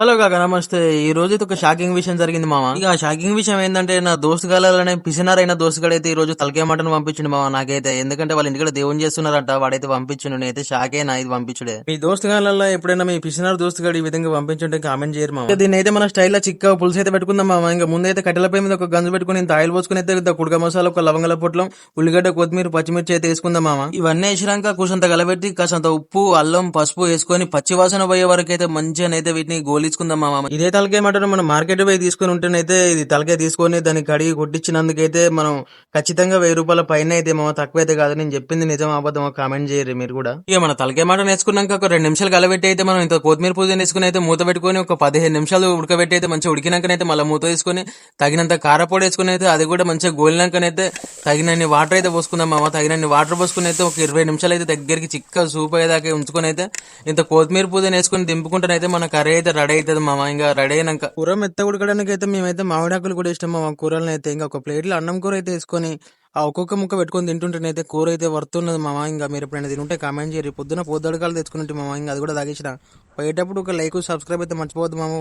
Hello కాక నమస్తే. ఈ రోజు అయితే ఒక షాకింగ్ విషయం జరిగింది మామ. ఇక ఆ షాకింగ్ విషయం ఏంటంటే నా దోస్తు గాలనే పిసినారైన దోస్తు అయితే ఈ రోజు తలకాయ మటన్ పంపించిండు మామ నాకైతే. ఎందుకంటే వాళ్ళ ఇంటికి దేవుని చేస్తున్నారంట, వాడైతే పంపించిండు. నేనైతే షాక్ అయినా ఇది పంపించుడే. మీ దోస్తు గాలలో ఎప్పుడైనా మీ పిసినారు దోస్తు గారు ఈ విధంగా పంపించుంటే కామెంట్ చేయరు మామ. దీన్ని అయితే మన స్టైల్ లో చిక్క పులుసు అయితే పెట్టుకుందాం మామ. ఇంకా ముందైతే కట్టెలపై మీద ఒక గంజు పెట్టుకుని ఇంత ఆయిల్ పోసుకుని అయితే ఇంత కుడక మసాలా, ఒక లవంగల పొట్లం, ఉల్లిగడ్డ, కొత్తిమీర, పచ్చిమిర్చి అయితే వేసుకుందాం మామ. ఇవన్నీ వేసినాక కూసంత కలబెట్టి కాసంత ఉప్పు, అల్లం, పసుపు వేసుకొని పచ్చి వాసన పోయే వరకు అయితే మంచిగా అయితే వీటిని గోలించుకుందాం మామ. ఇదే తలకాయ మటన్ మనం మార్కెట్ పోయి తీసుకుని ఉంటేనైతే ఇది తలకాయ తీసుకొని దాన్ని కడిగి కొట్టించినందుకైతే మనం ఖచ్చితంగా 1000 రూపాయల పైన అయితే మామ, తక్కువ అయితే కాదు. నేను చెప్పింది నిజం అబద్ధం కామెంట్ చేయరు మీరు కూడా. ఇక మన తలకాయ మటన్ వేసుకున్నాక ఒక 2 నిమిషాలు కలబెట్టి అయితే మనం ఇంత కొత్తిమీర పుదీనా వేసుకుని అయితే మూత పెట్టుకొని ఒక 15 నిమిషాలు ఉడకబెట్టి అయితే మంచిగా ఉడికినాకనైతే మళ్ళీ మూత తీసుకొని తగినంత కారపొడి వేసుకుని అయితే అది కూడా మంచిగా గోలినాకనైతే తగినన్ని వాటర్ అయితే పోసుకుందాం మామ. తగినన్ని వాటర్ పోసుకుని అయితే ఒక 20 నిమిషాలు అయితే దగ్గరికి చిక్క సూప్ అయ్యేదాకా ఉంచుకొని అయితే ఇంత కొత్తిమీర పుదీనా వేసుకుని దింపుకుంటేనైతే మన కర్రీ అయితే రెడీ అవుతుంది మామ. ఇంకా రెడీ అయినాక కూర మెత్త ఉడకడానికి అయితే మేమైతే మామిడాకులు కూడా ఇష్టం మా కూరలను అయితే. ఇంకా ఒక ప్లేట్లో అన్నం కూర అయితే వేసుకొని ఆ ఒక్కొక్క ముక్క పెట్టుకొని తింటుంటేనైతే కూర అయితే వర్తున్నది మామ. ఇంకా మీరు ఎప్పుడైనా తింటే కామెంట్ చేయరు. పొద్దున పొద్దుడకాలు తెచ్చుకుంటే మామ, ఇంకా అది కూడా తాగేసిన. పోయేటప్పుడు ఒక లైక్, సబ్స్క్రైబ్ అయితే మర్చిపోవద్దు మామ.